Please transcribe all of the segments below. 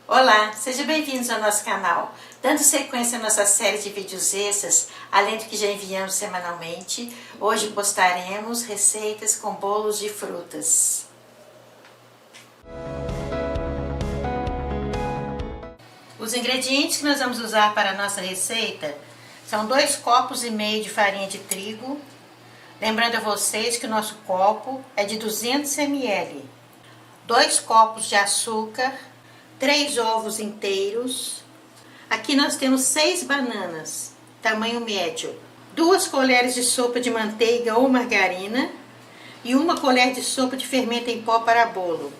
Olá, sejam bem-vindos ao nosso canal. Dando sequência à nossa série de vídeos extras, além do que já enviamos semanalmente, hoje postaremos receitas com bolos de frutas. Os ingredientes que nós vamos usar para a nossa receita são 2,5 copos de farinha de trigo. Lembrando a vocês que o nosso copo é de 200 ml. 2 copos de açúcar, 3 ovos inteiros. Aqui nós temos 6 bananas, tamanho médio, 2 colheres de sopa de manteiga ou margarina e 1 colher de sopa de fermento em pó para bolo.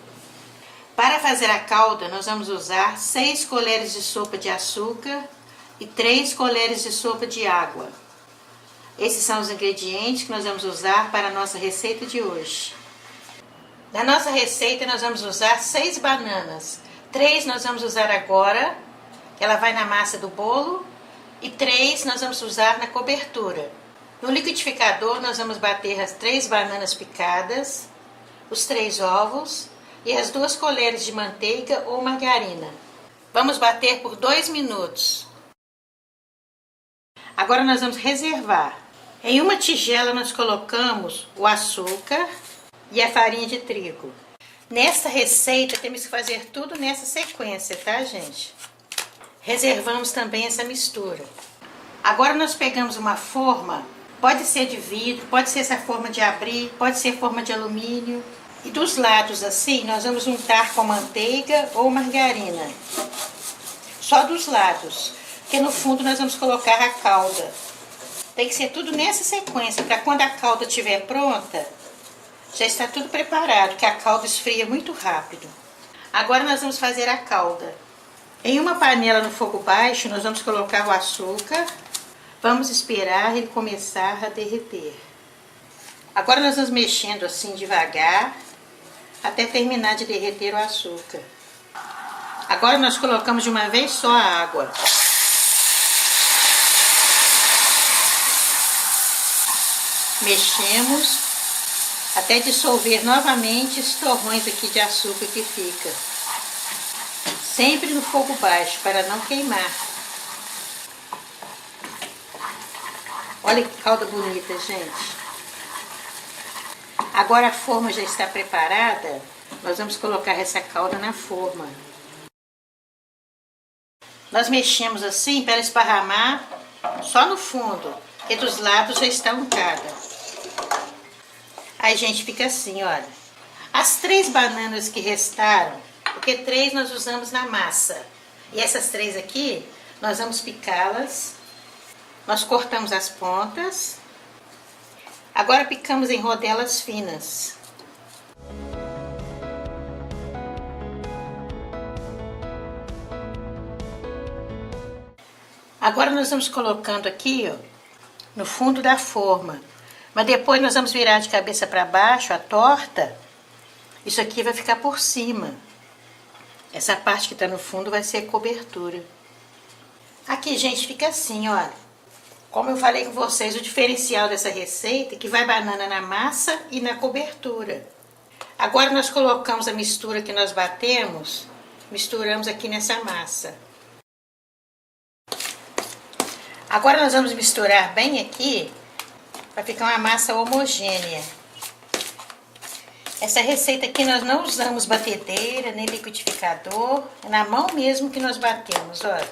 Para fazer a calda, nós vamos usar 6 colheres de sopa de açúcar e 3 colheres de sopa de água. Esses são os ingredientes que nós vamos usar para a nossa receita de hoje. Na nossa receita nós vamos usar 6 bananas. 3 nós vamos usar agora, ela vai na massa do bolo, e 3 nós vamos usar na cobertura. No liquidificador nós vamos bater as 3 bananas picadas, os 3 ovos e as 2 colheres de manteiga ou margarina. Vamos bater por 2 minutos. Agora nós vamos reservar. Em uma tigela nós colocamos o açúcar e a farinha de trigo. Nesta receita temos que fazer tudo nessa sequência, tá, gente? Reservamos também essa mistura. Agora nós pegamos uma forma, pode ser de vidro, pode ser essa forma de abrir, pode ser forma de alumínio. E dos lados assim nós vamos untar com manteiga ou margarina. Só dos lados, porque no fundo nós vamos colocar a calda. Tem que ser tudo nessa sequência, para quando a calda estiver pronta, já está tudo preparado, que a calda esfria muito rápido. Agora nós vamos fazer a calda. Em uma panela no fogo baixo, nós vamos colocar o açúcar. Vamos esperar ele começar a derreter. Agora nós vamos mexendo assim devagar, até terminar de derreter o açúcar. Agora nós colocamos de uma vez só a água. Mexemos até dissolver novamente os torrões aqui de açúcar que fica. Sempre no fogo baixo, para não queimar. Olha que calda bonita, gente. Agora a forma já está preparada. Nós vamos colocar essa calda na forma. Nós mexemos assim para esparramar só no fundo, porque dos lados já está untada. Aí, gente, fica assim, olha. As 3 bananas que restaram, porque 3 nós usamos na massa. E essas 3 aqui, nós vamos picá-las. Nós cortamos as pontas. Agora picamos em rodelas finas. Agora nós vamos colocando aqui, ó, no fundo da forma. Mas depois nós vamos virar de cabeça para baixo, a torta. Isso aqui vai ficar por cima. Essa parte que está no fundo vai ser a cobertura. Aqui, gente, fica assim, olha. Como eu falei com vocês, o diferencial dessa receita é que vai banana na massa e na cobertura. Agora nós colocamos a mistura que nós batemos, misturamos aqui nessa massa. Agora nós vamos misturar bem aqui, para ficar uma massa homogênea. Essa receita aqui nós não usamos batedeira, nem liquidificador. É na mão mesmo que nós batemos, olha.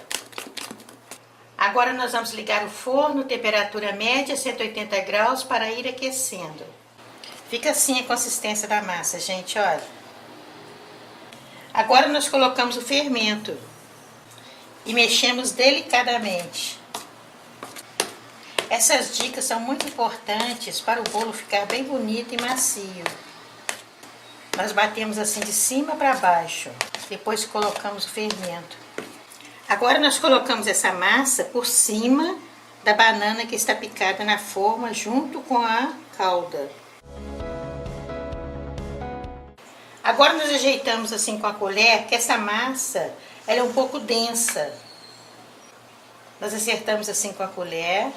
Agora nós vamos ligar o forno, temperatura média, 180 graus, para ir aquecendo. Fica assim a consistência da massa, gente, olha. Agora nós colocamos o fermento e mexemos delicadamente. Essas dicas são muito importantes para o bolo ficar bem bonito e macio. Nós batemos assim de cima para baixo, depois colocamos o fermento. Agora nós colocamos essa massa por cima da banana que está picada na forma junto com a calda. Agora nós ajeitamos assim com a colher, que essa massa ela é um pouco densa. Nós acertamos assim com a colher.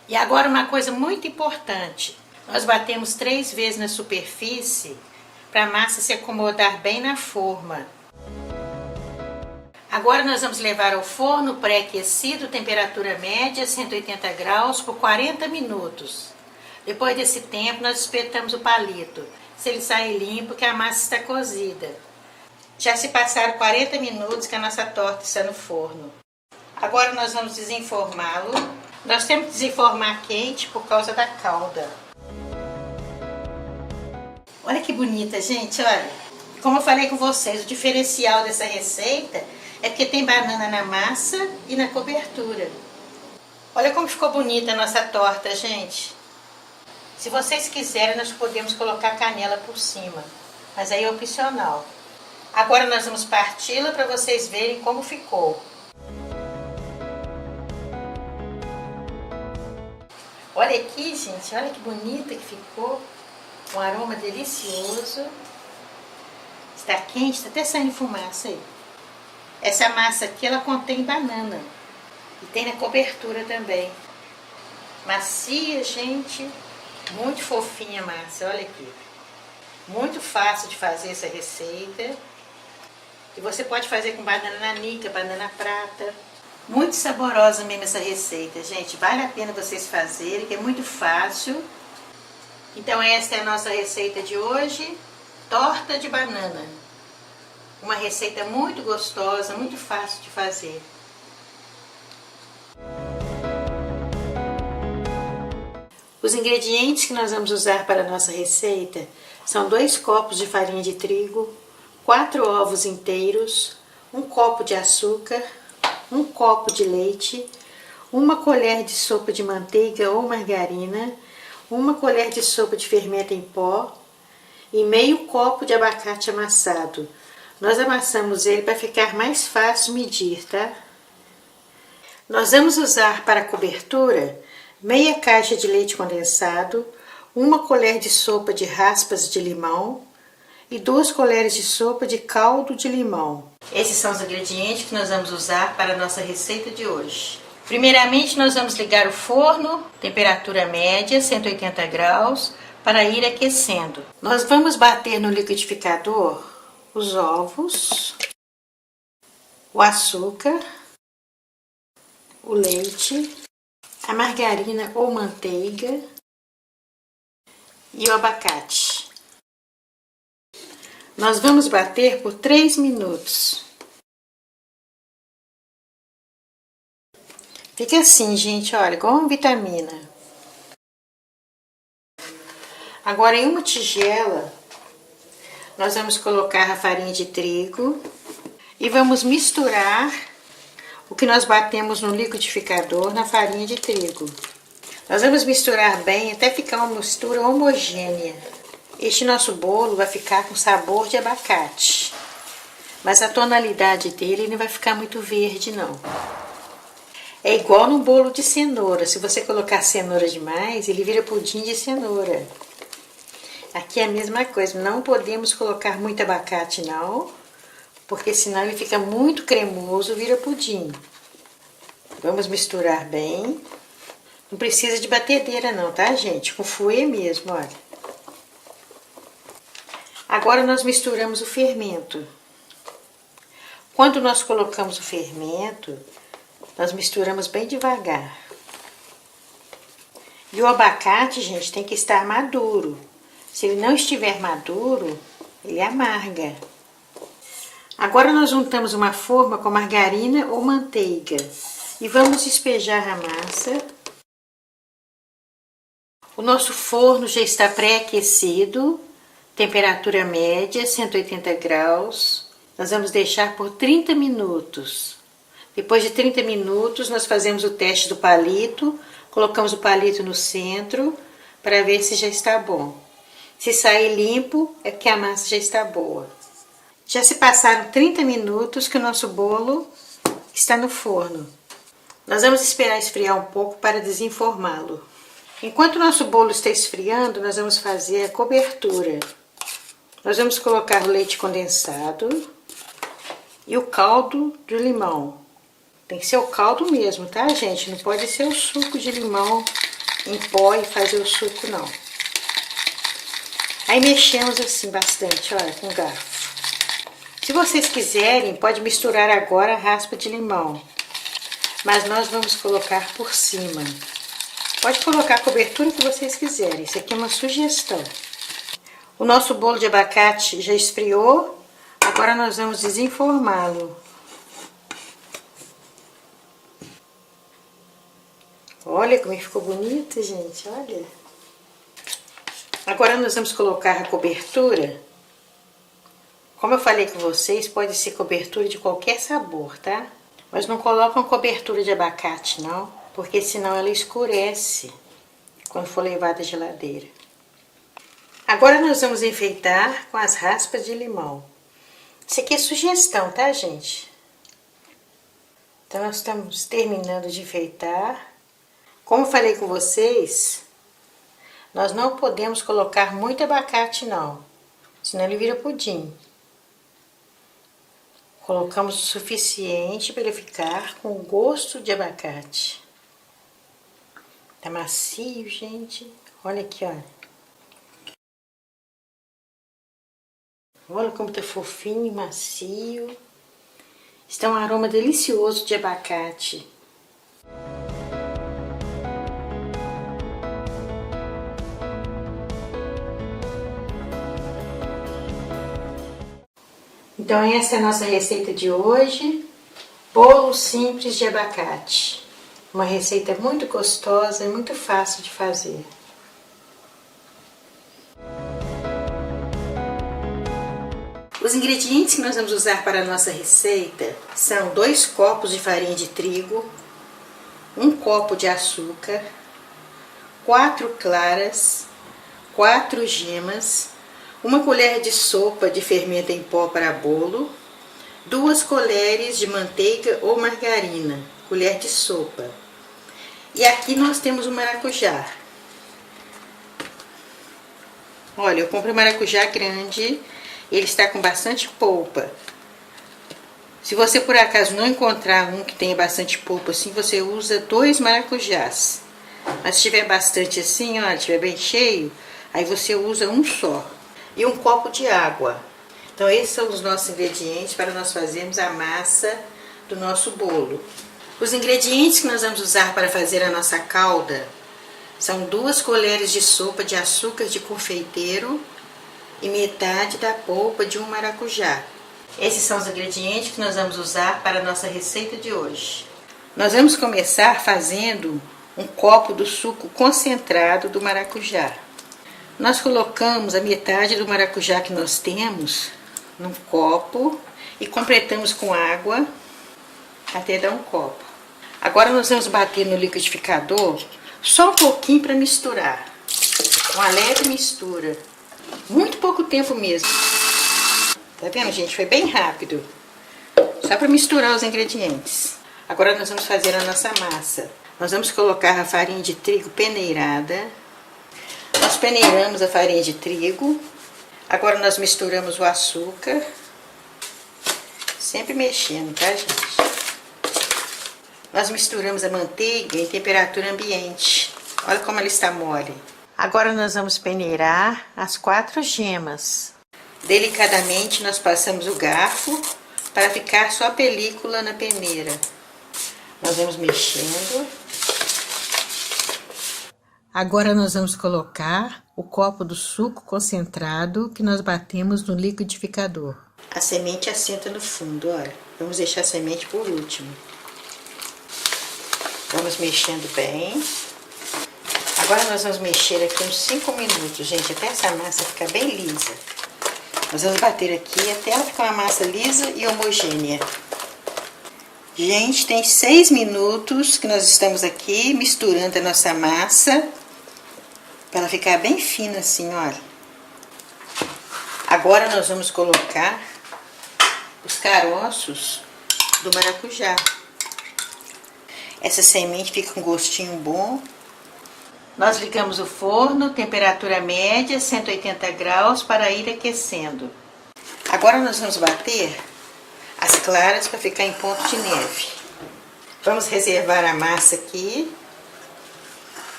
E agora uma coisa muito importante, nós batemos 3 vezes na superfície para a massa se acomodar bem na forma. Agora nós vamos levar ao forno pré-aquecido, temperatura média, 180 graus, por 40 minutos. Depois desse tempo, nós espetamos o palito. Se ele sair limpo, que a massa está cozida. Já se passaram 40 minutos que a nossa torta está no forno. Agora nós vamos desenformá-lo. Nós temos que desenformar quente por causa da calda. Olha que bonita, gente, olha. Como eu falei com vocês, o diferencial dessa receita é porque tem banana na massa e na cobertura. Olha como ficou bonita a nossa torta, gente. Se vocês quiserem, nós podemos colocar canela por cima, mas aí é opcional. Agora nós vamos parti-la para vocês verem como ficou. Olha aqui, gente, olha que bonita que ficou. Um aroma delicioso. Está quente, está até saindo fumaça aí. Essa massa aqui, ela contém banana. E tem na cobertura também. Macia, gente. Muito fofinha a massa, olha aqui. Muito fácil de fazer essa receita. E você pode fazer com banana nanica, banana prata. Muito saborosa mesmo essa receita, gente. Vale a pena vocês fazerem, que é muito fácil. Então esta é a nossa receita de hoje. Torta de banana. Uma receita muito gostosa, muito fácil de fazer. Os ingredientes que nós vamos usar para a nossa receita são 2 copos de farinha de trigo, 4 ovos inteiros, 1 copo de açúcar, 1 copo de leite, 1 colher de sopa de manteiga ou margarina, 1 colher de sopa de fermento em pó e meio copo de abacate amassado. Nós amassamos ele para ficar mais fácil medir, tá? Nós vamos usar para a cobertura meia caixa de leite condensado, 1 colher de sopa de raspas de limão e 2 colheres de sopa de caldo de limão. Esses são os ingredientes que nós vamos usar para a nossa receita de hoje. Primeiramente, nós vamos ligar o forno, temperatura média, 180 graus, para ir aquecendo. Nós vamos bater no liquidificador os ovos, o açúcar, o leite, a margarina ou manteiga e o abacate. Nós vamos bater por 3 minutos. Fica assim, gente, olha, igual uma vitamina. Agora, em uma tigela, nós vamos colocar a farinha de trigo e vamos misturar o que nós batemos no liquidificador na farinha de trigo. Nós vamos misturar bem até ficar uma mistura homogênea. Este nosso bolo vai ficar com sabor de abacate, mas a tonalidade dele não vai ficar muito verde, não. É igual no bolo de cenoura. Se você colocar cenoura demais, ele vira pudim de cenoura. Aqui é a mesma coisa. Não podemos colocar muito abacate, não, porque senão ele fica muito cremoso, vira pudim. Vamos misturar bem. Não precisa de batedeira não, tá, gente? Com fouet mesmo, olha. Agora nós misturamos o fermento. Quando nós colocamos o fermento, nós misturamos bem devagar. E o abacate, gente, tem que estar maduro. Se ele não estiver maduro, ele amarga. Agora nós juntamos uma forma com margarina ou manteiga e vamos despejar a massa. O nosso forno já está pré-aquecido, temperatura média, 180 graus. Nós vamos deixar por 30 minutos. Depois de 30 minutos, nós fazemos o teste do palito, colocamos o palito no centro para ver se já está bom. Se sair limpo, é porque a massa já está boa. Já se passaram 30 minutos que o nosso bolo está no forno. Nós vamos esperar esfriar um pouco para desenformá-lo. Enquanto o nosso bolo está esfriando, nós vamos fazer a cobertura. Nós vamos colocar o leite condensado e o caldo de limão. Tem que ser o caldo mesmo, tá, gente? Não pode ser o suco de limão em pó e fazer o suco, não. Aí mexemos assim bastante, olha, com o garfo. Se vocês quiserem, pode misturar agora a raspa de limão. Mas nós vamos colocar por cima. Pode colocar a cobertura que vocês quiserem. Isso aqui é uma sugestão. O nosso bolo de abacate já esfriou. Agora nós vamos desenformá-lo. Olha como ficou bonito, gente. Olha. Agora nós vamos colocar a cobertura. Como eu falei com vocês, pode ser cobertura de qualquer sabor, tá? Mas não colocam cobertura de abacate, não. Porque senão ela escurece quando for levada à geladeira. Agora nós vamos enfeitar com as raspas de limão. Isso aqui é sugestão, tá, gente? Então nós estamos terminando de enfeitar. Como eu falei com vocês, nós não podemos colocar muito abacate, não. Senão ele vira pudim. Colocamos o suficiente para ele ficar com gosto de abacate. Tá macio, gente. Olha aqui, olha. Olha como tá fofinho e macio. Está um aroma delicioso de abacate. Então essa é a nossa receita de hoje. Bolo simples de abacate. Uma receita muito gostosa e muito fácil de fazer. Os ingredientes que nós vamos usar para a nossa receita são 2 copos de farinha de trigo, 1 copo de açúcar, 4 claras, 4 gemas, 1 colher de sopa de fermento em pó para bolo, 2 colheres de manteiga ou margarina, colher de sopa. E aqui nós temos o maracujá. Olha, eu comprei um maracujá grande, ele está com bastante polpa. Se você por acaso não encontrar um que tenha bastante polpa assim, você usa 2 maracujás. Mas se tiver bastante assim, olha, estiver bem cheio, aí você usa um só. E 1 copo de água. Então esses são os nossos ingredientes para nós fazermos a massa do nosso bolo. Os ingredientes que nós vamos usar para fazer a nossa calda são 2 colheres de sopa de açúcar de confeiteiro e metade da polpa de um maracujá. Esses são os ingredientes que nós vamos usar para a nossa receita de hoje. Nós vamos começar fazendo 1 copo do suco concentrado do maracujá. Nós colocamos a metade do maracujá que nós temos num copo e completamos com água até dar 1 copo. Agora nós vamos bater no liquidificador só um pouquinho para misturar. Uma leve mistura. Muito pouco tempo mesmo. Tá vendo, gente? Foi bem rápido. Só para misturar os ingredientes. Agora nós vamos fazer a nossa massa. Nós vamos colocar a farinha de trigo peneirada. Nós peneiramos a farinha de trigo. Agora nós misturamos o açúcar. Sempre mexendo, tá, gente? Nós misturamos a manteiga em temperatura ambiente. Olha como ela está mole. Agora nós vamos peneirar as 4 gemas. Delicadamente nós passamos o garfo para ficar só a película na peneira. Nós vamos mexendo. Agora nós vamos colocar o copo do suco concentrado que nós batemos no liquidificador. A semente assenta no fundo, olha. Vamos deixar a semente por último. Vamos mexendo bem. Agora nós vamos mexer aqui uns 5 minutos, gente, até essa massa ficar bem lisa. Nós vamos bater aqui até ela ficar uma massa lisa e homogênea. Gente, tem 6 minutos que nós estamos aqui misturando a nossa massa para ela ficar bem fina assim, olha. Agora nós vamos colocar os caroços do maracujá. Essa semente fica com gostinho bom. Nós ligamos o forno, temperatura média, 180 graus, para ir aquecendo. Agora nós vamos bater as claras para ficar em ponto de neve. Vamos reservar a massa aqui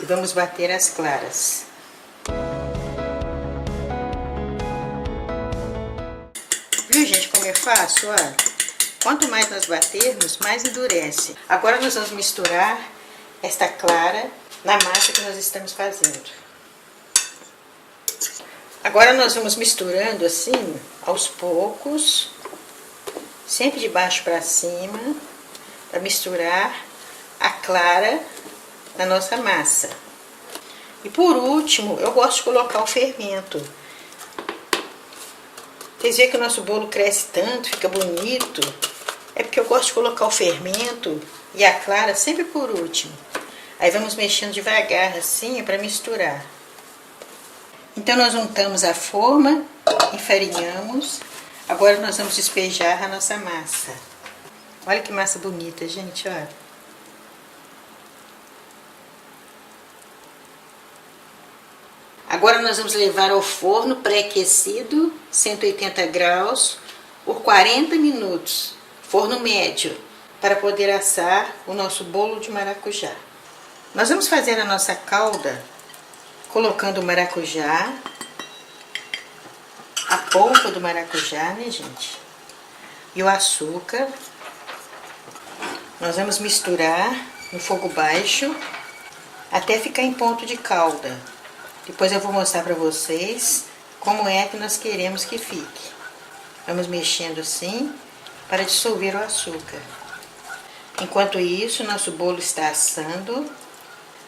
e vamos bater as claras. Viu, gente, como é fácil, olha. Quanto mais nós batermos, mais endurece. Agora nós vamos misturar esta clara na massa que nós estamos fazendo. Agora nós vamos misturando assim, aos poucos, sempre de baixo para cima, para misturar a clara na nossa massa. E por último, eu gosto de colocar o fermento. Vocês veem que o nosso bolo cresce tanto, fica bonito. É porque eu gosto de colocar o fermento e a clara sempre por último. Aí vamos mexendo devagar assim para misturar. Então nós untamos a forma, enfarinhamos. Agora nós vamos despejar a nossa massa. Olha que massa bonita, gente, olha. Agora nós vamos levar ao forno pré-aquecido, 180 graus, por 40 minutos, forno médio, para poder assar o nosso bolo de maracujá. Nós vamos fazer a nossa calda colocando o maracujá, a polpa do maracujá, né, gente? E o açúcar. Nós vamos misturar no fogo baixo até ficar em ponto de calda. Depois eu vou mostrar para vocês como é que nós queremos que fique. Vamos mexendo assim para dissolver o açúcar. Enquanto isso, nosso bolo está assando.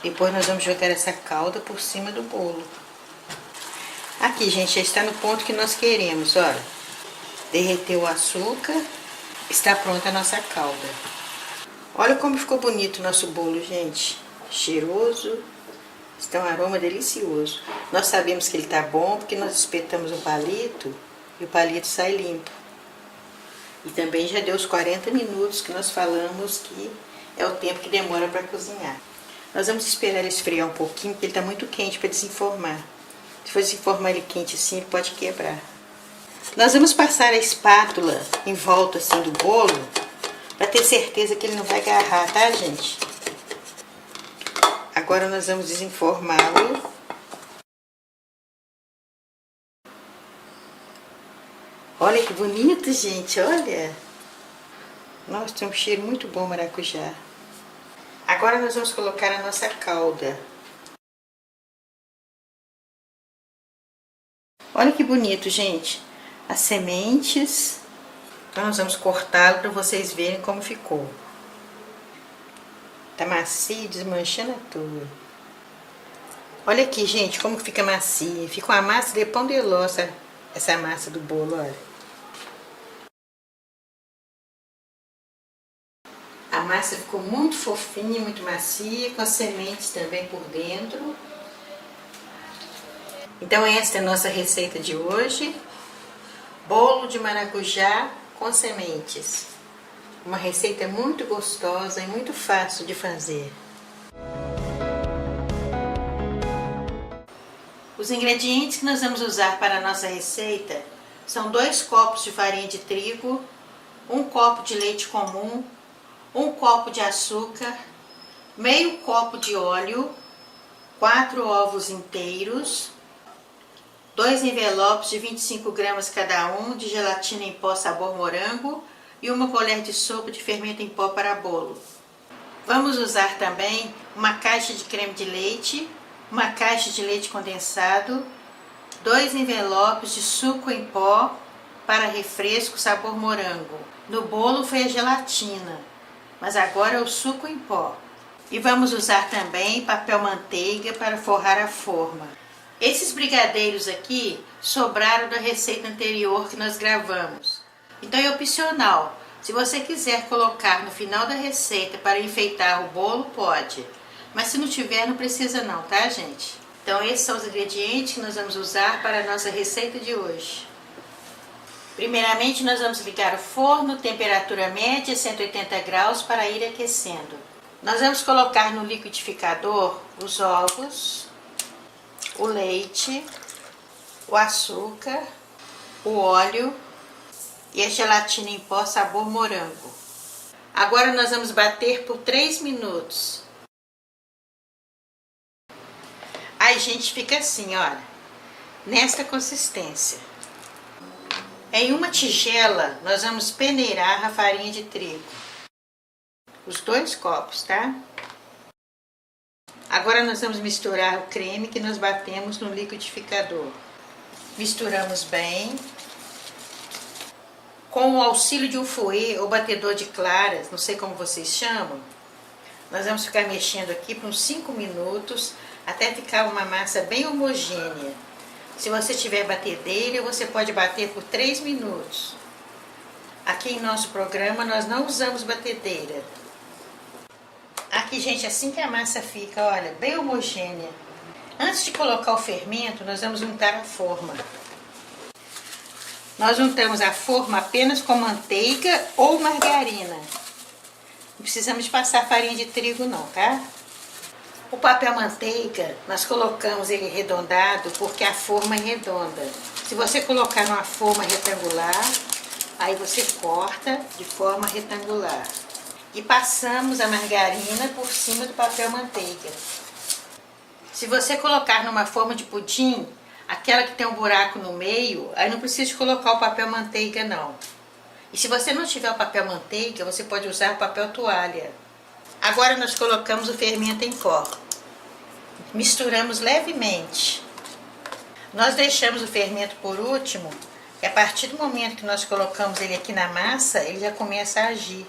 Depois nós vamos jogar essa calda por cima do bolo. Aqui, gente, já está no ponto que nós queremos, olha. Derreteu o açúcar, está pronta a nossa calda. Olha como ficou bonito o nosso bolo, gente. Cheiroso, está um aroma delicioso. Nós sabemos que ele está bom porque nós espetamos o palito e o palito sai limpo. E também já deu os 40 minutos que nós falamos que é o tempo que demora para cozinhar. Nós vamos esperar ele esfriar um pouquinho, porque ele está muito quente para desenformar. Se for desenformar ele quente assim, ele pode quebrar. Nós vamos passar a espátula em volta assim do bolo, para ter certeza que ele não vai agarrar, tá, gente? Agora nós vamos desenformá-lo. Olha que bonito, gente, olha. Nossa, tem um cheiro muito bom maracujá. Agora nós vamos colocar a nossa calda. Olha que bonito, gente. As sementes. Então nós vamos cortá-lo para vocês verem como ficou. Tá macio, desmanchando a toa. Olha aqui, gente, como fica macia. Fica uma massa de pão de ló, essa massa do bolo, olha. A massa ficou muito fofinha, muito macia, com as sementes também por dentro. Então esta é a nossa receita de hoje. Bolo de maracujá com sementes. Uma receita muito gostosa e muito fácil de fazer. Os ingredientes que nós vamos usar para a nossa receita são 2 copos de farinha de trigo, 1 copo de leite comum, 1 copo de açúcar, meio copo de óleo, 4 ovos inteiros, 2 envelopes de 25 gramas cada um de gelatina em pó sabor morango e 1 colher de sopa de fermento em pó para bolo. Vamos usar também uma caixa de creme de leite, uma caixa de leite condensado, 2 envelopes de suco em pó para refresco sabor morango. No bolo foi a gelatina, mas agora é o suco em pó. E vamos usar também papel manteiga para forrar a forma. Esses brigadeiros aqui sobraram da receita anterior que nós gravamos. Então é opcional. Se você quiser colocar no final da receita para enfeitar o bolo, pode. Mas se não tiver, não precisa não, tá, gente? Então esses são os ingredientes que nós vamos usar para a nossa receita de hoje. Primeiramente nós vamos ligar o forno, temperatura média, 180 graus, para ir aquecendo. Nós vamos colocar no liquidificador os ovos, o leite, o açúcar, o óleo e a gelatina em pó sabor morango. Agora nós vamos bater por 3 minutos. Aí, gente, fica assim, olha, nesta consistência. Em uma tigela, nós vamos peneirar a farinha de trigo. Os 2 copos, tá? Agora nós vamos misturar o creme que nós batemos no liquidificador. Misturamos bem. Com o auxílio de um fouet ou batedor de claras, não sei como vocês chamam, nós vamos ficar mexendo aqui por uns 5 minutos até ficar uma massa bem homogênea. Se você tiver batedeira, você pode bater por 3 minutos. Aqui em nosso programa nós não usamos batedeira. Aqui, gente, assim que a massa fica, olha, bem homogênea. Antes de colocar o fermento, nós vamos untar a forma. Nós untamos a forma apenas com manteiga ou margarina. Não precisamos de passar farinha de trigo não, tá? O papel manteiga, nós colocamos ele arredondado porque a forma é redonda. Se você colocar numa forma retangular, aí você corta de forma retangular. E passamos a margarina por cima do papel manteiga. Se você colocar numa forma de pudim, aquela que tem um buraco no meio, aí não precisa de colocar o papel manteiga não. E se você não tiver o papel manteiga, você pode usar o papel toalha. Agora nós colocamos o fermento em pó. Misturamos levemente. Nós deixamos o fermento por último, e a partir do momento que nós colocamos ele aqui na massa, ele já começa a agir.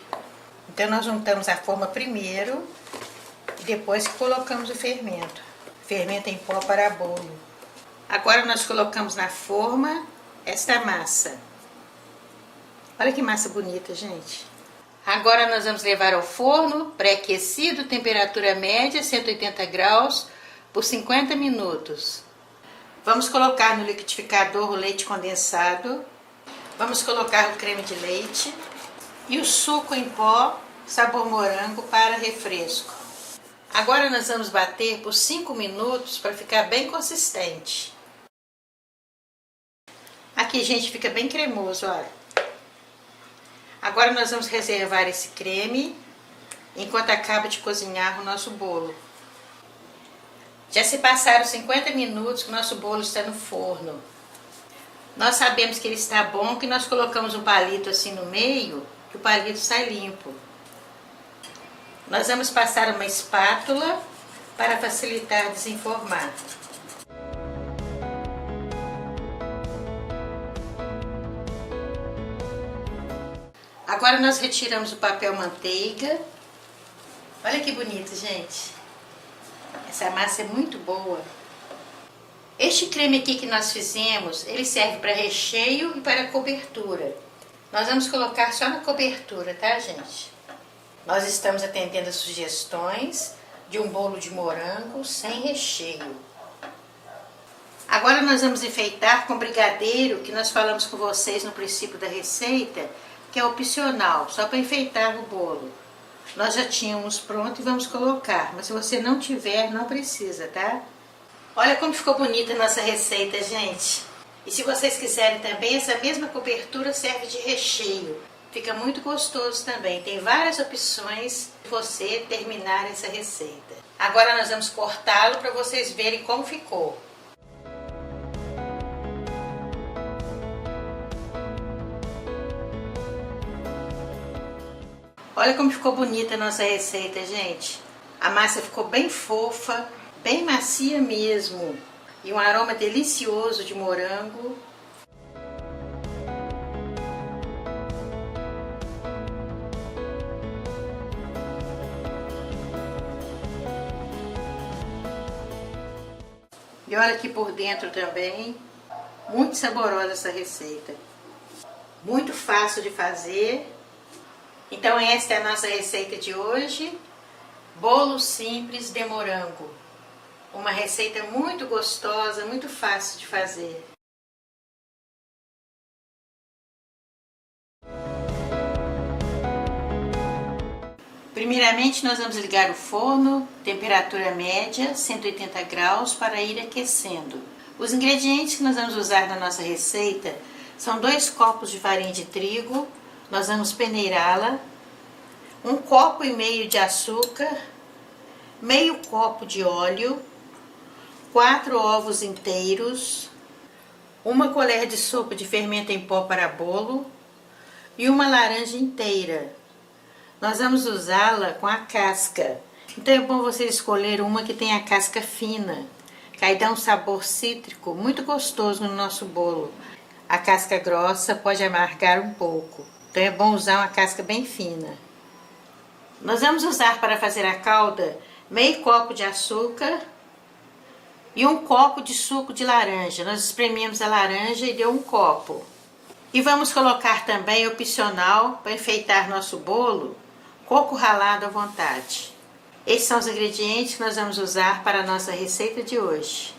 Então nós untamos a forma primeiro, e depois que colocamos o fermento. Fermento em pó para bolo. Agora nós colocamos na forma esta massa. Olha que massa bonita, gente. Agora nós vamos levar ao forno, pré-aquecido, temperatura média, 180 graus, por 50 minutos. Vamos colocar no liquidificador o leite condensado. Vamos colocar o creme de leite e o suco em pó, sabor morango para refresco. Agora nós vamos bater por 5 minutos para ficar bem consistente. Aqui, gente, fica bem cremoso, olha. Agora nós vamos reservar esse creme enquanto acaba de cozinhar o nosso bolo. Já se passaram 50 minutos que o nosso bolo está no forno. Nós sabemos que ele está bom, que nós colocamos um palito assim no meio, que o palito sai limpo. Nós vamos passar uma espátula para facilitar desenformar. Agora nós retiramos o papel manteiga. Olha que bonito, gente. Essa massa é muito boa. Este creme aqui que nós fizemos, ele serve para recheio e para cobertura. Nós vamos colocar só na cobertura, tá, gente? Nós estamos atendendo as sugestões de um bolo de morango sem recheio. Agora nós vamos enfeitar com brigadeiro, que nós falamos com vocês no princípio da receita, que é opcional, só para enfeitar o bolo. Nós já tínhamos pronto e vamos colocar, mas se você não tiver, não precisa, tá? Olha como ficou bonita a nossa receita, gente. E se vocês quiserem também, essa mesma cobertura serve de recheio. Fica muito gostoso também. Tem várias opções de você terminar essa receita. Agora nós vamos cortá-lo para vocês verem como ficou. Olha como ficou bonita a nossa receita, gente. A massa ficou bem fofa, bem macia mesmo. E um aroma delicioso de morango. E olha aqui por dentro também. Muito saborosa essa receita. Muito fácil de fazer. Então esta é a nossa receita de hoje, bolo simples de morango. Uma receita muito gostosa, muito fácil de fazer. Primeiramente nós vamos ligar o forno, temperatura média, 180 graus, para ir aquecendo. Os ingredientes que nós vamos usar na nossa receita são 2 copos de farinha de trigo. Nós vamos peneirá-la, 1,5 copo de açúcar, meio copo de óleo, 4 ovos inteiros, 1 colher de sopa de fermento em pó para bolo e uma laranja inteira. Nós vamos usá-la com a casca. Então é bom você escolher uma que tenha a casca fina, que aí dá um sabor cítrico muito gostoso no nosso bolo. A casca grossa pode amargar um pouco, então é bom usar uma casca bem fina. Nós vamos usar para fazer a calda meio copo de açúcar e 1 copo de suco de laranja. Nós esprememos a laranja e deu 1 copo. E vamos colocar também, opcional, para enfeitar nosso bolo, coco ralado à vontade. Esses são os ingredientes que nós vamos usar para a nossa receita de hoje.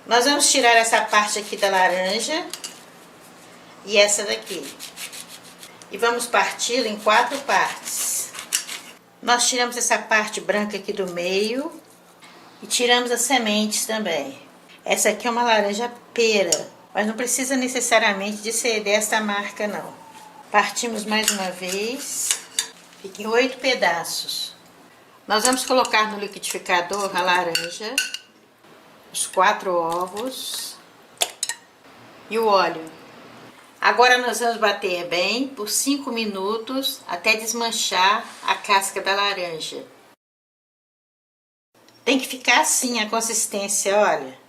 Nós vamos tirar essa parte aqui da laranja e essa daqui. E vamos parti-la em 4 partes. Nós tiramos essa parte branca aqui do meio e tiramos as sementes também. Essa aqui é uma laranja pera, mas não precisa necessariamente de ser desta marca não. Partimos mais uma vez, fica em 8 pedaços. Nós vamos colocar no liquidificador a laranja, os 4 ovos e o óleo. Agora nós vamos bater bem por 5 minutos até desmanchar a casca da laranja. Tem que ficar assim a consistência, olha.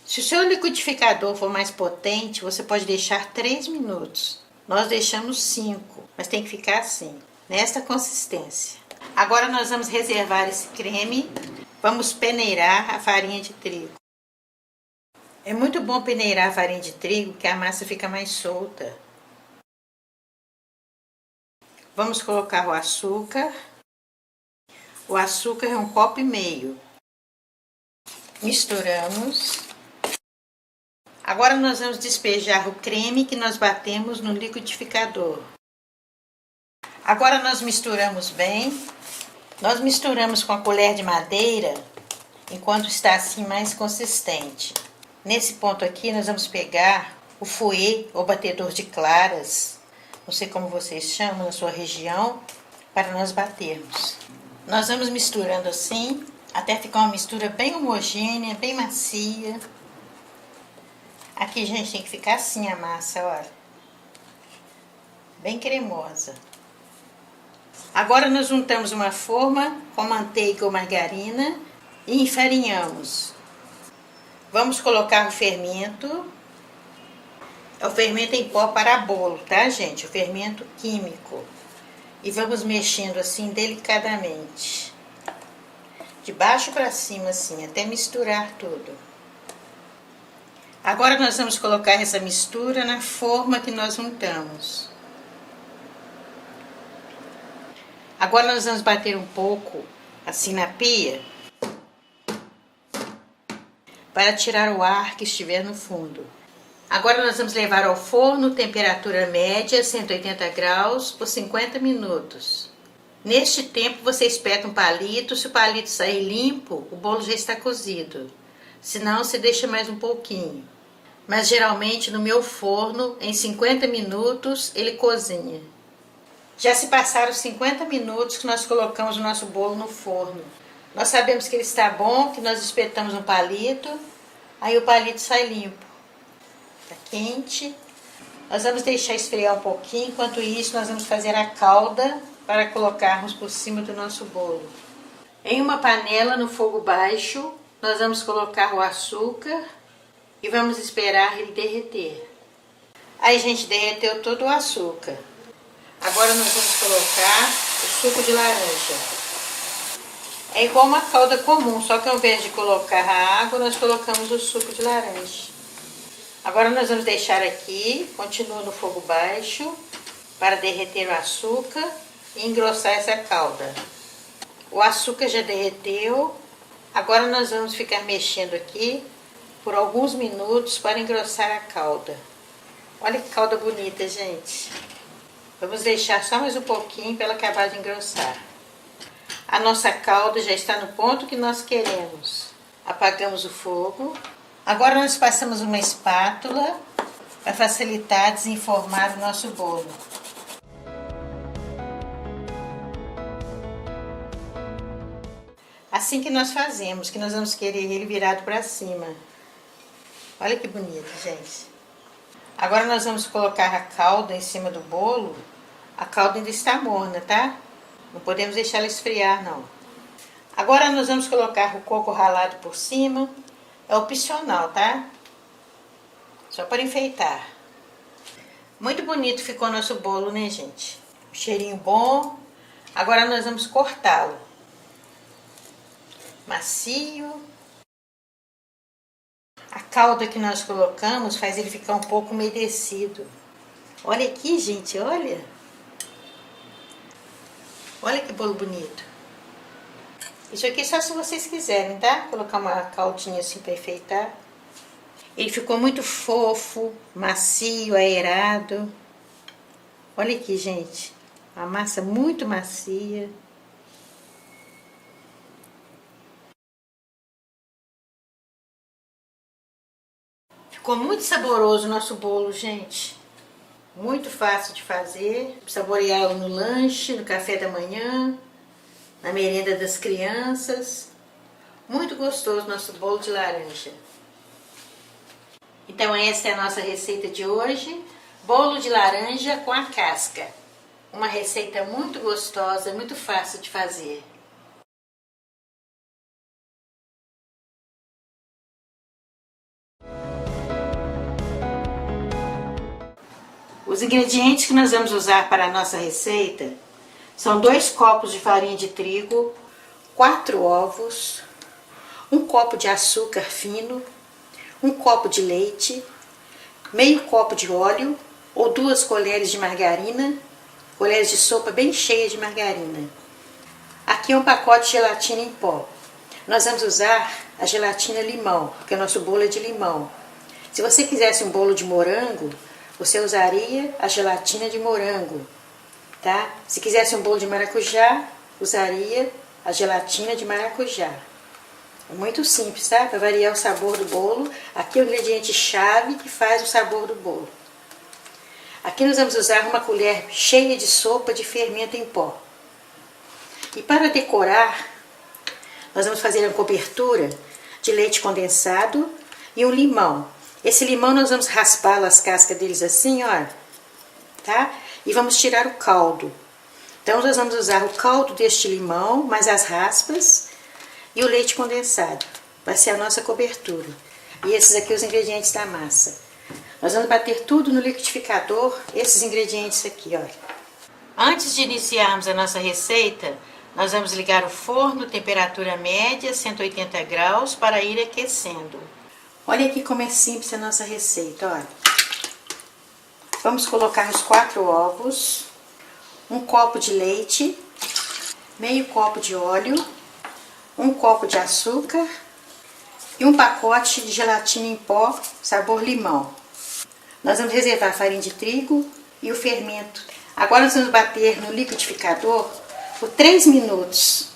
Se o seu liquidificador for mais potente, você pode deixar 3 minutos. Nós deixamos 5, mas tem que ficar assim, nesta consistência. Agora nós vamos reservar esse creme, vamos peneirar a farinha de trigo. É muito bom peneirar a farinha de trigo, que a massa fica mais solta. Vamos colocar o açúcar. O açúcar é 1,5 copos. Misturamos. Agora nós vamos despejar o creme que nós batemos no liquidificador. Agora nós misturamos bem. Nós misturamos com a colher de madeira, enquanto está assim mais consistente. Nesse ponto aqui nós vamos pegar o fouet, ou batedor de claras, não sei como vocês chamam na sua região, para nós batermos. Nós vamos misturando assim, até ficar uma mistura bem homogênea, bem macia. Aqui, gente, tem que ficar assim a massa, olha. Bem cremosa. Agora nós juntamos uma forma com manteiga ou margarina e enfarinhamos. Vamos colocar o fermento. É o fermento em pó para bolo, tá, gente? O fermento químico. E vamos mexendo assim delicadamente. De baixo para cima assim, até misturar tudo. Agora nós vamos colocar essa mistura na forma que nós juntamos. Agora nós vamos bater um pouco assim na pia para tirar o ar que estiver no fundo. Agora nós vamos levar ao forno, temperatura média, 180 graus, por 50 minutos. Neste tempo você espeta um palito, se o palito sair limpo, o bolo já está cozido. Senão você deixa mais um pouquinho. Mas geralmente no meu forno, em 50 minutos, ele cozinha. Já se passaram 50 minutos que nós colocamos o nosso bolo no forno. Nós sabemos que ele está bom, que nós espetamos um palito, aí o palito sai limpo. Está quente. Nós vamos deixar esfriar um pouquinho, enquanto isso nós vamos fazer a calda para colocarmos por cima do nosso bolo. Em uma panela no fogo baixo, nós vamos colocar o açúcar e vamos esperar ele derreter. Aí, gente, derreteu todo o açúcar. Agora nós vamos colocar o suco de laranja. É igual uma calda comum, só que ao invés de colocar a água, nós colocamos o suco de laranja. Agora nós vamos deixar aqui, continua no fogo baixo, para derreter o açúcar e engrossar essa calda. O açúcar já derreteu, agora nós vamos ficar mexendo aqui por alguns minutos para engrossar a calda. Olha que calda bonita, gente. Vamos deixar só mais um pouquinho para ela acabar de engrossar. A nossa calda já está no ponto que nós queremos. Apagamos o fogo. Agora nós passamos uma espátula para facilitar desenformar o nosso bolo. Assim que nós fazemos, que nós vamos querer ele virado para cima. Olha que bonito, gente. Agora nós vamos colocar a calda em cima do bolo. A calda ainda está morna, tá? Não podemos deixar ela esfriar, não. Agora nós vamos colocar o coco ralado por cima. É opcional, tá? Só para enfeitar. Muito bonito ficou nosso bolo, né, gente? Cheirinho bom. Agora nós vamos cortá-lo. Macio. A calda que nós colocamos faz ele ficar um pouco umedecido. Olha aqui, gente, olha. Olha que bolo bonito. Isso aqui só se vocês quiserem, tá? Colocar uma caldinha assim para enfeitar. Ele ficou muito fofo, macio, aerado. Olha aqui, gente. A massa muito macia. Ficou muito saboroso o nosso bolo, gente. Muito fácil de fazer. Saboreá-lo no lanche, no café da manhã, na merenda das crianças. Muito gostoso nosso bolo de laranja. Então essa é a nossa receita de hoje. Bolo de laranja com a casca. Uma receita muito gostosa, muito fácil de fazer. Os ingredientes que nós vamos usar para a nossa receita são 2 copos de farinha de trigo, 4 ovos, 1 copo de açúcar fino, 1 copo de leite, meio copo de óleo ou 2 colheres de margarina, colheres de sopa bem cheias de margarina. Aqui é um pacote de gelatina em pó. Nós vamos usar a gelatina limão, porque o nosso bolo é de limão. Se você quisesse um bolo de morango, você usaria a gelatina de morango, tá? Se quisesse um bolo de maracujá, usaria a gelatina de maracujá. É muito simples, tá? Para variar o sabor do bolo. Aqui é o ingrediente chave que faz o sabor do bolo. Aqui nós vamos usar uma colher cheia de sopa de fermento em pó. E para decorar, nós vamos fazer uma cobertura de leite condensado e um limão. Esse limão nós vamos raspar as cascas deles assim, ó, tá? E vamos tirar o caldo. Então nós vamos usar o caldo deste limão, mais as raspas e o leite condensado. Vai ser a nossa cobertura. E esses aqui os ingredientes da massa. Nós vamos bater tudo no liquidificador, esses ingredientes aqui, olha. Antes de iniciarmos a nossa receita, nós vamos ligar o forno, temperatura média, 180 graus, para ir aquecendo. Olha aqui como é simples a nossa receita, olha. Vamos colocar os 4 ovos, 1 copo de leite, meio copo de óleo, 1 copo de açúcar e 1 pacote de gelatina em pó, sabor limão. Nós vamos reservar a farinha de trigo e o fermento. Agora nós vamos bater no liquidificador por 3 minutos.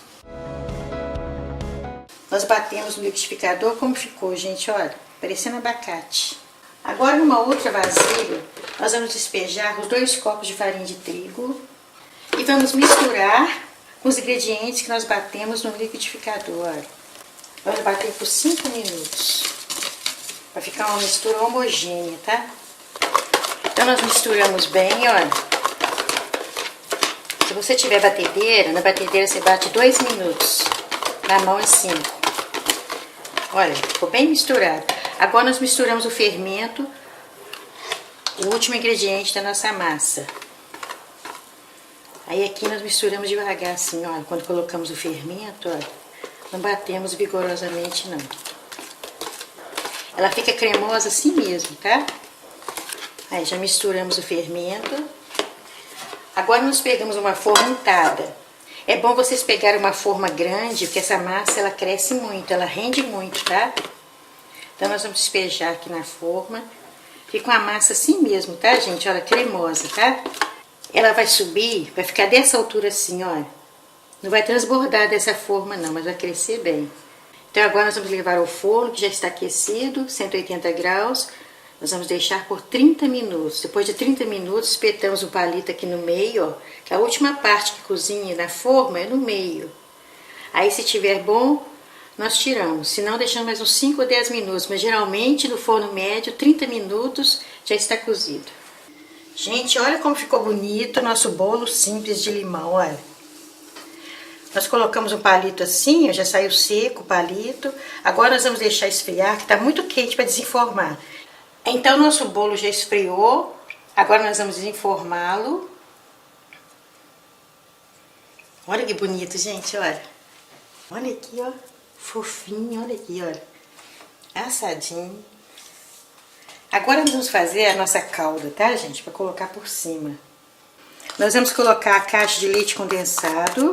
Nós batemos no liquidificador como ficou, gente, olha, parecendo abacate. Agora numa outra vasilha, nós vamos despejar os 2 copos de farinha de trigo e vamos misturar com os ingredientes que nós batemos no liquidificador, olha. Vamos bater por 5 minutos, para ficar uma mistura homogênea, tá? Então nós misturamos bem, olha. Se você tiver batedeira, na batedeira você bate 2 minutos, na mão é 5. Olha, ficou bem misturado. Agora nós misturamos o fermento, o último ingrediente da nossa massa. Aí aqui nós misturamos devagar assim, olha, quando colocamos o fermento, olha, não batemos vigorosamente não. Ela fica cremosa assim mesmo, tá? Aí já misturamos o fermento. Agora nós pegamos uma forma untada. É bom vocês pegarem uma forma grande, porque essa massa ela cresce muito, ela rende muito, tá? Então nós vamos despejar aqui na forma. Fica uma massa assim mesmo, tá, gente? Olha, cremosa, tá? Ela vai subir, vai ficar dessa altura assim, olha. Não vai transbordar dessa forma não, mas vai crescer bem. Então agora nós vamos levar ao forno, que já está aquecido, 180 graus. Nós vamos deixar por 30 minutos. Depois de 30 minutos, espetamos o palito aqui no meio, ó. Que a última parte que cozinha na forma é no meio. Aí se tiver bom, nós tiramos. Se não, deixamos mais uns 5 ou 10 minutos. Mas geralmente no forno médio, 30 minutos já está cozido. Gente, olha como ficou bonito o nosso bolo simples de limão, olha. Nós colocamos um palito assim, já saiu seco o palito. Agora nós vamos deixar esfriar, que está muito quente para desenformar. Então, nosso bolo já esfriou. Agora nós vamos desenformá-lo. Olha que bonito, gente, olha. Olha aqui, ó. Fofinho, olha aqui, olha. Assadinho. Agora nós vamos fazer a nossa calda, tá, gente? Para colocar por cima. Nós vamos colocar a caixa de leite condensado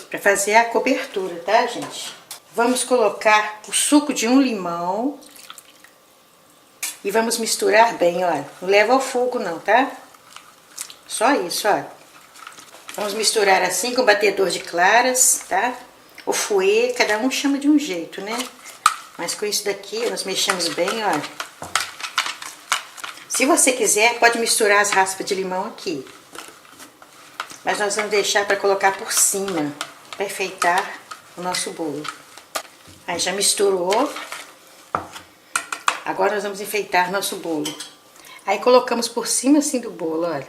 para fazer a cobertura, tá, gente? Vamos colocar o suco de um limão. E vamos misturar bem, olha. Não leva ao fogo não, tá? Só isso, olha. Vamos misturar assim com batedor de claras, tá? O fouet, cada um chama de um jeito, né? Mas com isso daqui, nós mexemos bem, olha. Se você quiser, pode misturar as raspas de limão aqui. Mas nós vamos deixar para colocar por cima, para enfeitar o nosso bolo. Aí já misturou. Agora nós vamos enfeitar nosso bolo. Aí colocamos por cima assim do bolo, olha.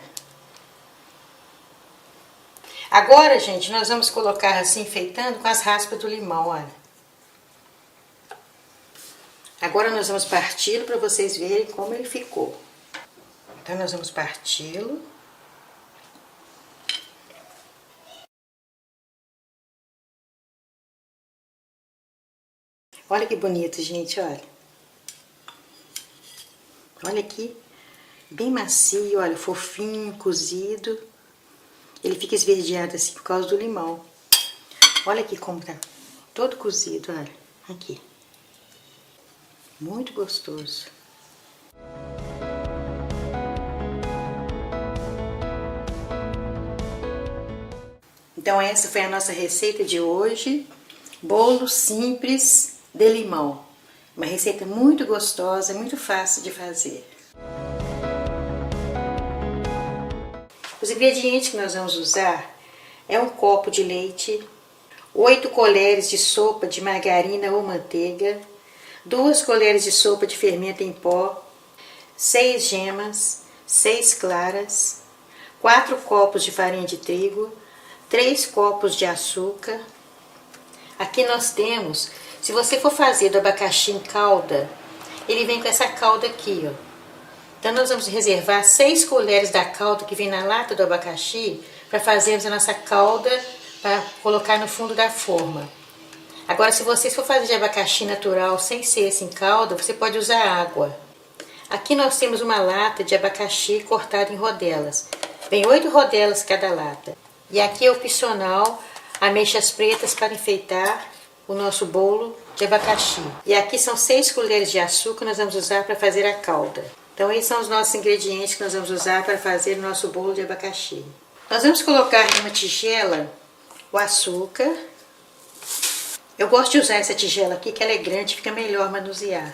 Agora, gente, nós vamos colocar assim, enfeitando com as raspas do limão, olha. Agora nós vamos parti-lo para vocês verem como ele ficou. Então nós vamos parti-lo. Olha que bonito, gente, olha. Olha aqui, bem macio, olha, fofinho, cozido. Ele fica esverdeado assim por causa do limão. Olha aqui como tá todo cozido, olha, aqui. Muito gostoso. Então essa foi a nossa receita de hoje. Bolo simples de limão. Uma receita muito gostosa, muito fácil de fazer. Os ingredientes que nós vamos usar é um copo de leite, 8 colheres de sopa de margarina ou manteiga, 2 colheres de sopa de fermento em pó, 6 gemas, 6 claras, 4 copos de farinha de trigo, 3 copos de açúcar. Aqui nós temos, se você for fazer do abacaxi em calda, ele vem com essa calda aqui, ó. Então nós vamos reservar 6 colheres da calda que vem na lata do abacaxi para fazermos a nossa calda para colocar no fundo da forma. Agora, se vocês for fazer de abacaxi natural sem ser esse em calda, você pode usar água. Aqui nós temos uma lata de abacaxi cortada em rodelas. Vem 8 rodelas cada lata. E aqui é opcional ameixas pretas para enfeitar o nosso bolo de abacaxi. E aqui são 6 colheres de açúcar que nós vamos usar para fazer a calda. Então esses são os nossos ingredientes que nós vamos usar para fazer o nosso bolo de abacaxi. Nós vamos colocar em uma tigela o açúcar. Eu gosto de usar essa tigela aqui, que ela é grande, fica melhor manusear.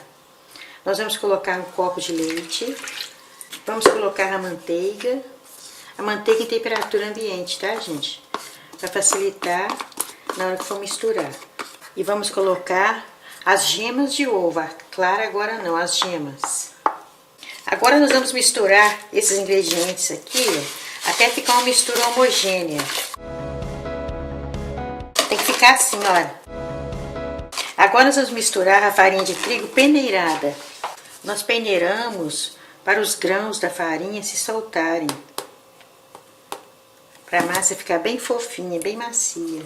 Nós vamos colocar um copo de leite. Vamos colocar a manteiga. A manteiga em temperatura ambiente, tá, gente? Para facilitar na hora que for misturar. E vamos colocar as gemas de ovo. A clara agora não, as gemas. Agora nós vamos misturar esses ingredientes aqui, ó, até ficar uma mistura homogênea. Tem que ficar assim, olha. Agora nós vamos misturar a farinha de trigo peneirada. Nós peneiramos para os grãos da farinha se soltarem. Para a massa ficar bem fofinha, bem macia.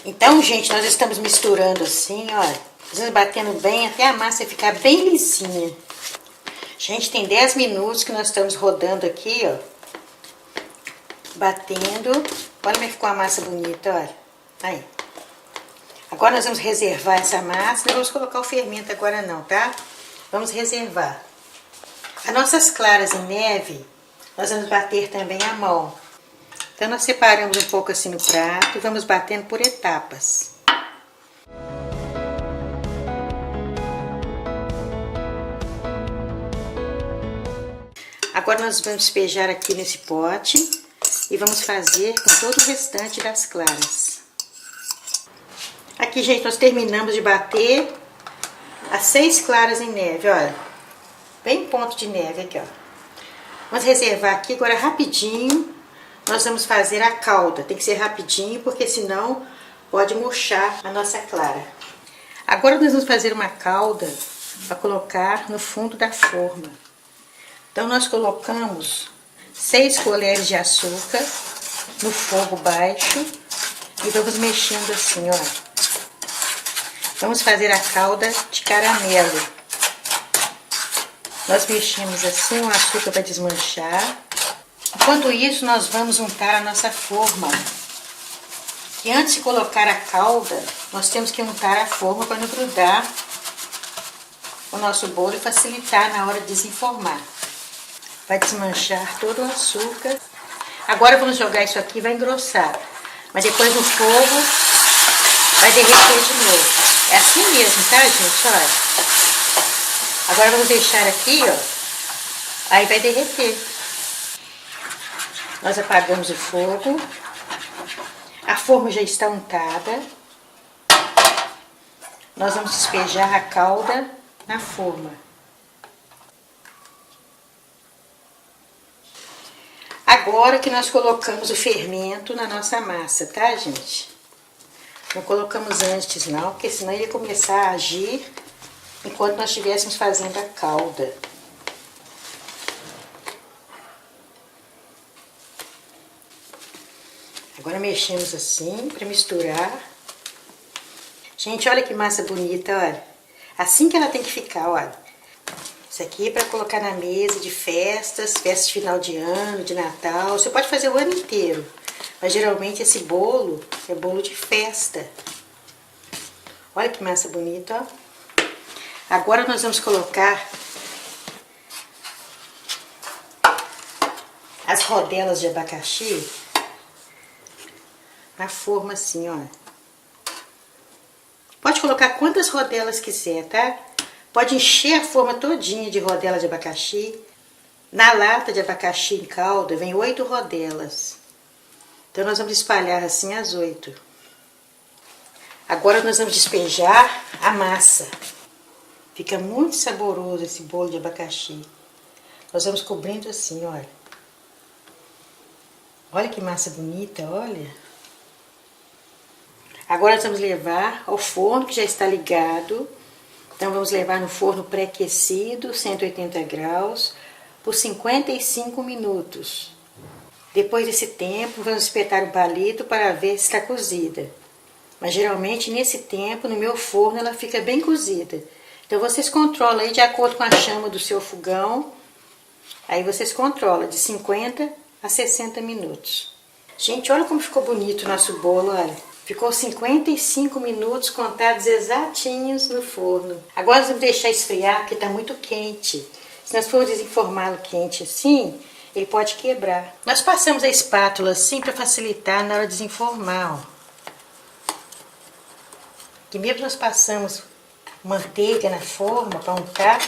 Então, gente, nós estamos misturando assim, olha. Estamos batendo bem até a massa ficar bem lisinha. Gente, tem 10 minutos que nós estamos rodando aqui, ó. Batendo. Olha como é que ficou a massa bonita, olha. Aí. Agora nós vamos reservar essa massa. Não vamos colocar o fermento agora não, tá? Vamos reservar. As nossas claras em neve, nós vamos bater também à mão. Então nós separamos um pouco assim no prato e vamos batendo por etapas. Agora nós vamos despejar aqui nesse pote e vamos fazer com todo o restante das claras. Aqui, gente, nós terminamos de bater as 6 claras em neve, olha. bem ponto de neve aqui, ó. Vamos reservar aqui agora rapidinho. Nós vamos fazer a calda. Tem que ser rapidinho, porque senão pode murchar a nossa clara. Agora nós vamos fazer uma calda para colocar no fundo da forma. Então nós colocamos 6 colheres de açúcar no fogo baixo e vamos mexendo assim, ó. Vamos fazer a calda de caramelo. Nós mexemos assim, o açúcar vai desmanchar. Enquanto isso, nós vamos untar a nossa forma. E antes de colocar a calda, nós temos que untar a forma para não grudar o nosso bolo e facilitar na hora de desenformar. Vai desmanchar todo o açúcar. Agora vamos jogar isso aqui, vai engrossar. Mas depois no fogo vai derreter de novo. É assim mesmo, tá, gente? Olha. Agora vamos deixar aqui, ó. Aí vai derreter. Nós apagamos o fogo. A forma já está untada. Nós vamos despejar a calda na forma. Agora que nós colocamos o fermento na nossa massa, tá, gente? Não colocamos antes não, porque senão ele ia começar a agir enquanto nós estivéssemos fazendo a calda. Agora mexemos assim para misturar. Gente, olha que massa bonita, olha. Assim que ela tem que ficar, olha. Isso aqui é para colocar na mesa de festas, festas de final de ano, de Natal. Você pode fazer o ano inteiro, mas geralmente esse bolo é bolo de festa. Olha que massa bonita, ó. Agora nós vamos colocar as rodelas de abacaxi na forma assim, ó. Pode colocar quantas rodelas quiser, tá? Pode encher a forma todinha de rodela de abacaxi. Na lata de abacaxi em calda vem 8 rodelas. Então nós vamos espalhar assim as 8. Agora nós vamos despejar a massa. Fica muito saboroso esse bolo de abacaxi. Nós vamos cobrindo assim, olha. Olha que massa bonita, olha. Agora nós vamos levar ao forno que já está ligado. Então vamos levar no forno pré-aquecido, 180 graus, por 55 minutos. Depois desse tempo, vamos espetar o palito para ver se está cozida. Mas geralmente nesse tempo, no meu forno, ela fica bem cozida. Então vocês controlam aí de acordo com a chama do seu fogão. Aí vocês controlam de 50 a 60 minutos. Gente, olha como ficou bonito o nosso bolo, olha. Ficou 55 minutos contados exatinhos no forno. Agora nós vamos deixar esfriar, porque está muito quente. Se nós formos desenformá-lo quente assim, ele pode quebrar. Nós passamos a espátula assim para facilitar na hora de desenformar, ó. Que mesmo nós passamos manteiga na forma para untar,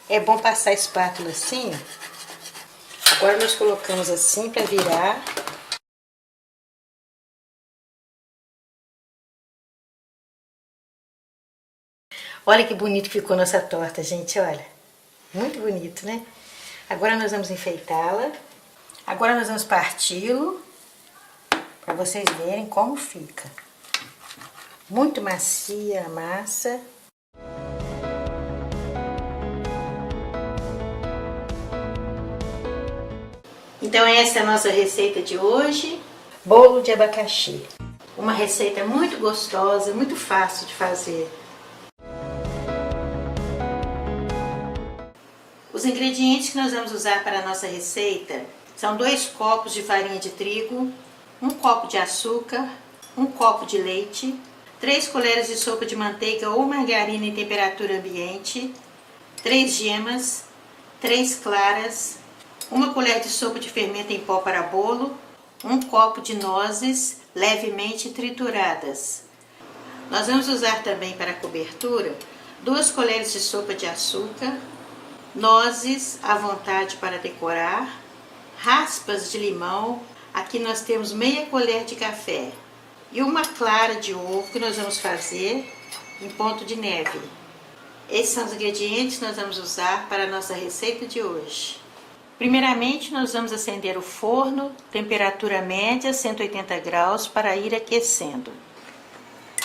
é bom passar a espátula assim, ó. Agora nós colocamos assim para virar. Olha que bonito ficou nossa torta, gente, olha. Muito bonito, né? Agora nós vamos enfeitá-la. Agora nós vamos parti-lo para vocês verem como fica. Muito macia a massa. Então essa é a nossa receita de hoje. Bolo de abacaxi. Uma receita muito gostosa, muito fácil de fazer. Os ingredientes que nós vamos usar para a nossa receita são 2 copos de farinha de trigo, 1 copo de açúcar, 1 copo de leite, 3 colheres de sopa de manteiga ou margarina em temperatura ambiente, 3 gemas, 3 claras, 1 colher de sopa de fermento em pó para bolo, 1 copo de nozes levemente trituradas. Nós vamos usar também para a cobertura 2 colheres de sopa de açúcar, nozes à vontade para decorar, raspas de limão, aqui nós temos meia colher de café e 1 clara de ovo que nós vamos fazer em ponto de neve. Esses são os ingredientes que nós vamos usar para a nossa receita de hoje. Primeiramente, nós vamos acender o forno, temperatura média 180 graus, para ir aquecendo.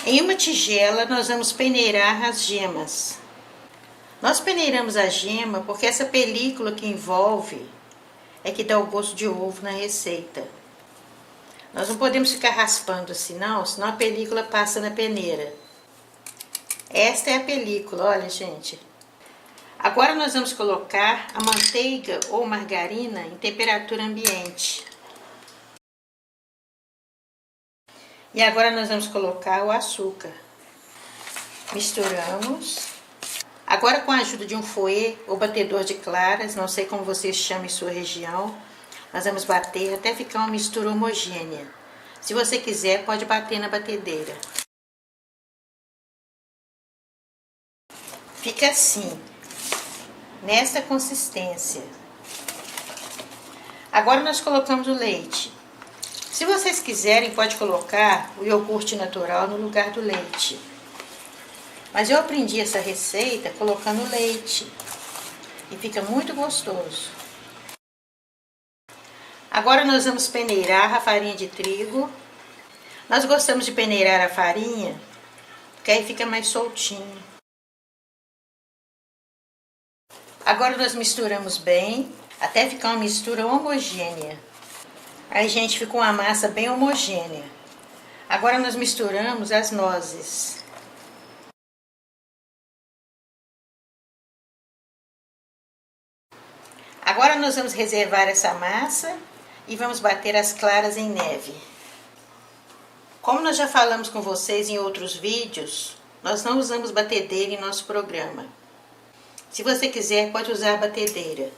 Em uma tigela, nós vamos peneirar as gemas. Nós peneiramos a gema porque essa película que envolve é que dá o gosto de ovo na receita. Nós não podemos ficar raspando assim, não, senão a película passa na peneira. Esta é a película, olha, gente. Agora nós vamos colocar a manteiga ou margarina em temperatura ambiente. E agora nós vamos colocar o açúcar. Misturamos. Agora, com a ajuda de um fouet ou batedor de claras, não sei como vocês chamam em sua região, nós vamos bater até ficar uma mistura homogênea. Se você quiser, pode bater na batedeira. Fica assim, nesta consistência. Agora nós colocamos o leite. Se vocês quiserem, pode colocar o iogurte natural no lugar do leite. Mas eu aprendi essa receita colocando leite. E fica muito gostoso. Agora nós vamos peneirar a farinha de trigo. Nós gostamos de peneirar a farinha, porque aí fica mais soltinho. Agora nós misturamos bem, até ficar uma mistura homogênea. Aí, gente, ficou uma massa bem homogênea. Agora nós misturamos as nozes. Agora nós vamos reservar essa massa e vamos bater as claras em neve. Como nós já falamos com vocês em outros vídeos, nós não usamos batedeira em nosso programa. Se você quiser, pode usar a batedeira.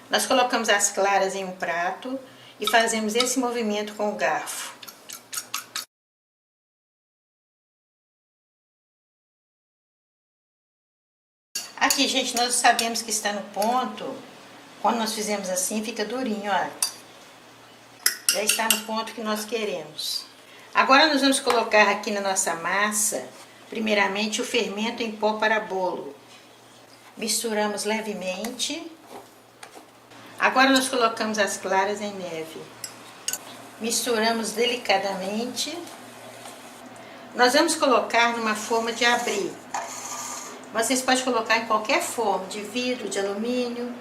Nós colocamos as claras em um prato e fazemos esse movimento com o garfo. Aqui, gente, nós sabemos que está no ponto. Quando nós fizemos assim, fica durinho, ó. Já está no ponto que nós queremos. Agora nós vamos colocar aqui na nossa massa, primeiramente, o fermento em pó para bolo. Misturamos levemente. Agora nós colocamos as claras em neve. Misturamos delicadamente. Nós vamos colocar numa forma de abrir. Vocês podem colocar em qualquer forma, de vidro, de alumínio,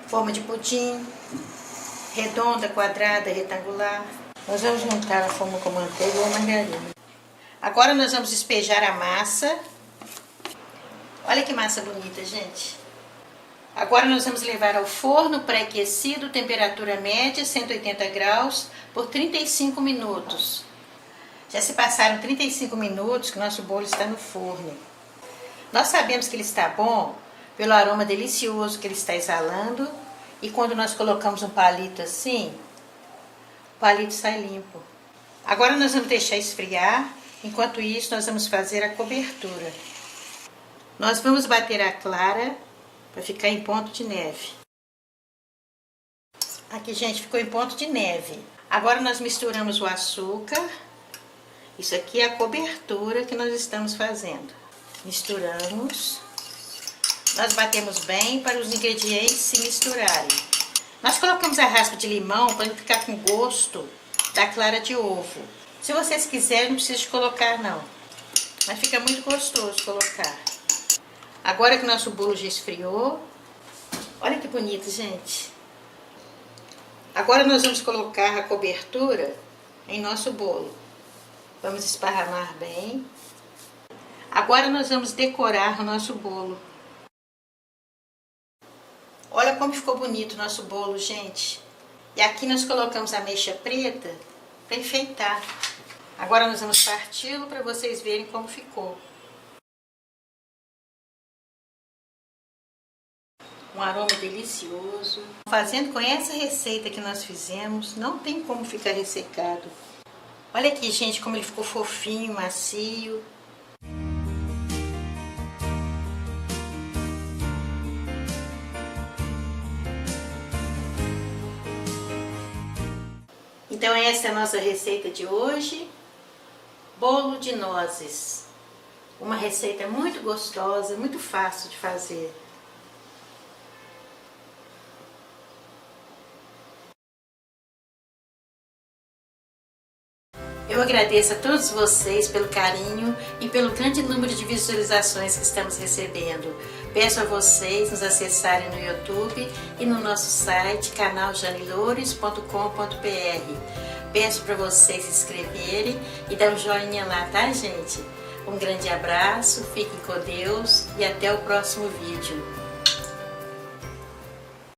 forma de pudim, redonda, quadrada, retangular. Nós vamos juntar a forma com manteiga ou margarina. Agora nós vamos despejar a massa. Olha que massa bonita, gente. Agora nós vamos levar ao forno pré-aquecido, temperatura média, 180 graus, por 35 minutos. Já se passaram 35 minutos que nosso bolo está no forno. Nós sabemos que ele está bom pelo aroma delicioso que ele está exalando. E quando nós colocamos um palito assim, o palito sai limpo. Agora nós vamos deixar esfriar. Enquanto isso, nós vamos fazer a cobertura. Nós vamos bater a clara para ficar em ponto de neve. Aqui, gente, ficou em ponto de neve. Agora nós misturamos o açúcar. Isso aqui é a cobertura que nós estamos fazendo. Misturamos. Nós batemos bem para os ingredientes se misturarem. Nós colocamos a raspa de limão para não ficar com gosto da clara de ovo. Se vocês quiserem, não precisa de colocar, não. Mas fica muito gostoso colocar. Agora que o nosso bolo já esfriou, olha que bonito, gente. Agora nós vamos colocar a cobertura em nosso bolo. Vamos esparramar bem. Agora nós vamos decorar o nosso bolo. Olha como ficou bonito o nosso bolo, gente. E aqui nós colocamos a ameixa preta para enfeitar. Agora nós vamos parti-lo para vocês verem como ficou. Um aroma delicioso. Fazendo com essa receita que nós fizemos, não tem como ficar ressecado. Olha aqui, gente, como ele ficou fofinho, macio. Então essa é a nossa receita de hoje. Bolo de nozes. Uma receita muito gostosa, muito fácil de fazer. Eu agradeço a todos vocês pelo carinho e pelo grande número de visualizações que estamos recebendo. Peço a vocês nos acessarem no YouTube e no nosso site canaljaneloures.com.br. Peço para vocês se inscreverem e dar um joinha lá, tá, gente? Um grande abraço, fiquem com Deus e até o próximo vídeo.